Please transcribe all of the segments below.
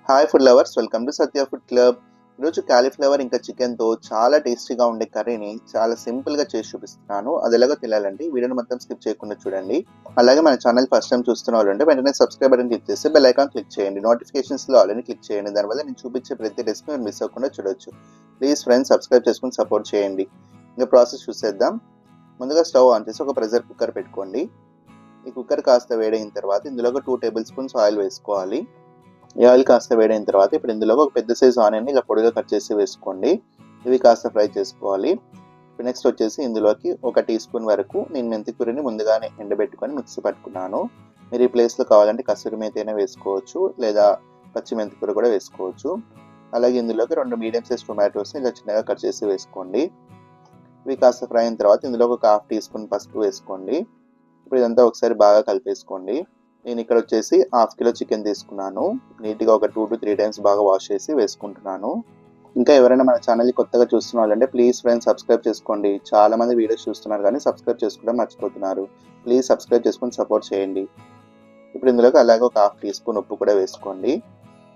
Hi food lovers, welcome to Satya food club. ఈరోజు cauliflower ఇంకా చికెన్తో చాలా టేస్టీగా ఉండే కర్రీని చాలా సింపుల్గా చేసి చూపిస్తున్నాను. అది ఎలాగో తెలియాలంటే వీడియోని మొత్తం స్కిప్ చేయకుండా చూడండి. అలాగే మన ఛానల్ ఫస్ట్ టైం చూస్తున్న వాళ్ళంటే వెంటనే సబ్స్క్రైబ్ బటన్ క్లిక్ చేసి బెల్ ఐకాన్ క్లిక్ చేయండి. నోటిఫికేషన్స్లో ఆల్రెడీ క్లిక్ చేయండి. దానివల్ల నేను చూపించే ప్రతి రెసిపీ మీరు మిస్ అవ్వకుండా చూడొచ్చు. ప్లీజ్ ఫ్రెండ్స్, సబ్స్క్రైబ్ చేసుకుని సపోర్ట్ చేయండి. ఇంకా ప్రాసెస్ చూసేద్దాం. ముందుగా స్టవ్ ఆన్ చేసి ఒక ప్రెషర్ కుక్కర్ పెట్టుకోండి. ఈ కుక్కర్ కాస్త వేడైన తర్వాత ఇందులో ఒక 2 టేబుల్ స్పూన్స్ ఆయిల్ వేసుకోవాలి. ఈ ఆయిల్ కాస్త వేడైన తర్వాత ఇప్పుడు ఇందులో ఒక పెద్ద సైజు ఆనియన్ ఇలా పొడిగా కట్ చేసి వేసుకోండి. ఇవి కాస్త ఫ్రై చేసుకోవాలి. ఇప్పుడు నెక్స్ట్ వచ్చేసి ఇందులోకి 1 టీ స్పూన్ వరకు నేను మెంతికూరని ముందుగానే ఎండబెట్టుకొని మిక్సీ పట్టుకున్నాను. మీరు ఈ ప్లేస్లో కావాలంటే కసూరి మేతి అయినా వేసుకోవచ్చు, లేదా పచ్చి మెంతికూర కూడా వేసుకోవచ్చు. అలాగే ఇందులోకి 2 మీడియం సైజ్ టొమాటోస్ని ఇలా చిన్నగా కట్ చేసి వేసుకోండి. ఇవి కాస్త ఫ్రై అయిన తర్వాత ఇందులో ఒక 1/2 టీ స్పూన్ పసుపు వేసుకోండి. ఇప్పుడు ఇదంతా ఒకసారి బాగా కలిపేసుకోండి. నేను ఇక్కడ వచ్చేసి 1/2 కిలో చికెన్ తీసుకున్నాను. నీట్గా ఒక 2 to 3 టైమ్స్ బాగా వాష్ చేసి వేసుకుంటున్నాను. ఇంకా ఎవరైనా మన ఛానల్ని కొత్తగా చూస్తున్న వాళ్ళంటే ప్లీజ్ ఫ్రెండ్స్ సబ్స్క్రైబ్ చేసుకోండి. చాలా మంది వీడియోస్ చూస్తున్నారు కానీ సబ్స్క్రైబ్ చేసుకోవడం మర్చిపోతున్నారు. ప్లీజ్ సబ్స్క్రైబ్ చేసుకొని సపోర్ట్ చేయండి. ఇప్పుడు ఇందులోకి అలాగే ఒక 1/2 టీ స్పూన్ ఉప్పు కూడా వేసుకోండి.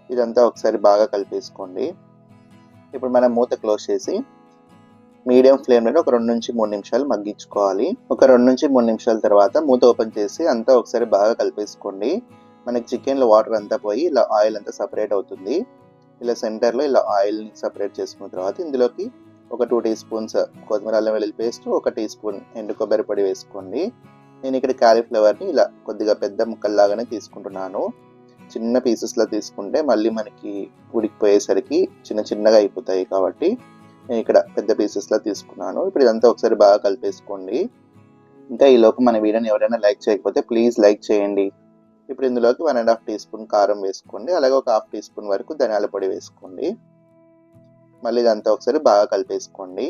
ఇదంతా ఒకసారి బాగా కలిపేసుకోండి. ఇప్పుడు మనం మూత క్లోజ్ చేసి మీడియం ఫ్లేమ్లో ఒక 2 నుంచి 3 నిమిషాలు మగ్గించుకోవాలి. ఒక 2 నుంచి 3 నిమిషాల తర్వాత మూత ఓపెన్ చేసి అంతా ఒకసారి బాగా కలిపేసుకోండి. మనకి చికెన్లో వాటర్ అంతా పోయి ఇలా ఆయిల్ అంతా సపరేట్ అవుతుంది. ఇలా సెంటర్లో ఇలా ఆయిల్ని సపరేట్ చేసుకున్న తర్వాత ఇందులోకి ఒక 2 టీ స్పూన్స్ కొత్తిమీర అల్లం వెల్లుల్లి పేస్ట్, 1 టీ స్పూన్ ఎండు కొబ్బరి పొడి వేసుకోండి. నేను ఇక్కడ కాలీఫ్లవర్ని ఇలా కొద్దిగా పెద్ద ముక్కల్లాగానే తీసుకుంటున్నాను. చిన్న పీసెస్లో తీసుకుంటే మళ్ళీ మనకి ఉడికిపోయేసరికి చిన్నగా అయిపోతాయి కాబట్టి నేను ఇక్కడ పెద్ద పీసెస్లా తీసుకున్నాను. ఇప్పుడు ఇదంతా ఒకసారి బాగా కలిపేసుకోండి. ఇంకా ఈ లోపు మన వీడియోని ఎవరైనా లైక్ చేయకపోతే ప్లీజ్ లైక్ చేయండి. ఇప్పుడు ఇందులోకి 1.5 టీ స్పూన్ కారం వేసుకోండి. అలాగే ఒక 1/2 టీ స్పూన్ వరకు ధనియాల పొడి వేసుకోండి. మళ్ళీ ఇదంతా ఒకసారి బాగా కలిపేసుకోండి.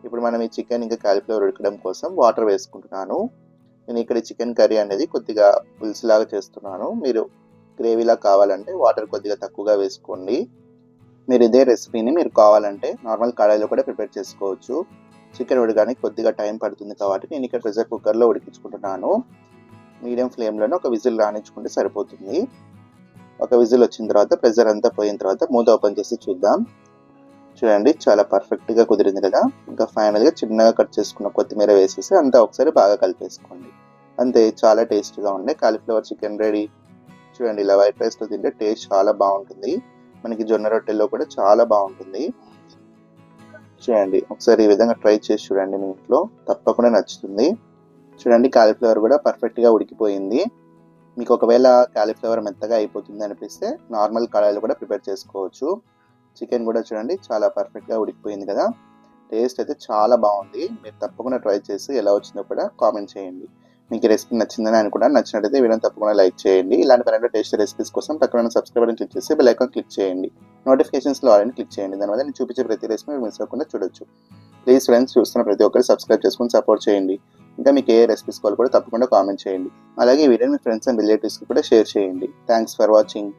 ఇప్పుడు మనం ఈ చికెన్ ఇంకా కాలీఫ్లవర్ ఉడకడం కోసం వాటర్ వేసుకుంటున్నాను. నేను ఇక్కడ చికెన్ కర్రీ అనేది కొద్దిగా పులుసులాగా చేస్తున్నాను. మీరు గ్రేవీలా కావాలంటే వాటర్ కొద్దిగా తక్కువగా వేసుకోండి. మీరు ఇదే రెసిపీని మీరు కావాలంటే నార్మల్ కడాయిలో కూడా ప్రిపేర్ చేసుకోవచ్చు. చికెన్ ఉడకడానికి కొద్దిగా టైం పడుతుంది కాబట్టి నేను ఇక్కడ ప్రెషర్ కుక్కర్లో ఉడికించుకుంటున్నాను. మీడియం ఫ్లేమ్లోనే ఒక విజిల్ రానిచ్చుకుంటే సరిపోతుంది. ఒక విజిల్ వచ్చిన తర్వాత ప్రెషర్ అంతా పోయిన తర్వాత మూత ఓపెన్ చేసి చూద్దాం. చూడండి, చాలా పర్ఫెక్ట్గా కుదిరింది కదా. ఇంకా ఫైనల్గా చిన్నగా కట్ చేసుకున్న కొత్తిమీర వేసేసి అంతా ఒకసారి బాగా కలిపేసుకోండి. అంతే, చాలా టేస్ట్గా ఉండే కాలీఫ్లవర్ చికెన్ రెడీ. చూడండి, ఇలా వైట్ రైస్తో తింటే టేస్ట్ చాలా బాగుంటుంది. మనకి జొన్న రొట్టెల్లో కూడా చాలా బాగుంటుంది. చూడండి, ఒకసారి ఈ విధంగా ట్రై చేసి చూడండి. మీ ఇంట్లో తప్పకుండా నచ్చుతుంది. చూడండి, కాలీఫ్లవర్ కూడా పర్ఫెక్ట్గా ఉడికిపోయింది. మీకు ఒకవేళ కాలీఫ్లవర్ మెత్తగా అయిపోతుంది అనిపిస్తే నార్మల్ కడాయిలో కూడా ప్రిపేర్ చేసుకోవచ్చు. చికెన్ కూడా చూడండి చాలా పర్ఫెక్ట్గా ఉడికిపోయింది కదా. టేస్ట్ అయితే చాలా బాగుంది. మీరు తప్పకుండా ట్రై చేసి ఎలా వచ్చిందో కూడా కామెంట్ చేయండి. మీకు ఈ రెసిపీ నచ్చిందని అనుకుంటా. నచ్చినట్టయితే వీడియోని తప్పకుండా లైక్ చేయండి. ఇలాంటి మరిన్ని టేస్టీ రెసిపీస్ కోసం పక్కన సబ్స్క్రైబ్ బటన్ క్లిక్ చేసి బెల్ ఐకాన్ క్లిక్ చేయండి. నోటిఫికేషన్స్లో ఆల్రెడీ క్లిక్ చేయండి. దానివల్ల నేను చూపించే ప్రతి రెసిపీ మీరు మిస్ అవ్వకుండా చూడొచ్చు. ప్లీజ్ ఫ్రెండ్స్, చూస్తున్న ప్రతి ఒక్కరు సబ్స్క్రైబ్ చేసుకుని సపోర్ట్ చేయండి. ఇంకా మీకు ఏ రెసిపీస్ కావాలి కూడా తప్పకుండా కామెంట్ చేయండి. అలాగే ఈ వీడియోని మీ ఫ్రెండ్స్ అండ్ రిలేటివ్స్కి కూడా షేర్ చేయండి. Thanks for watching.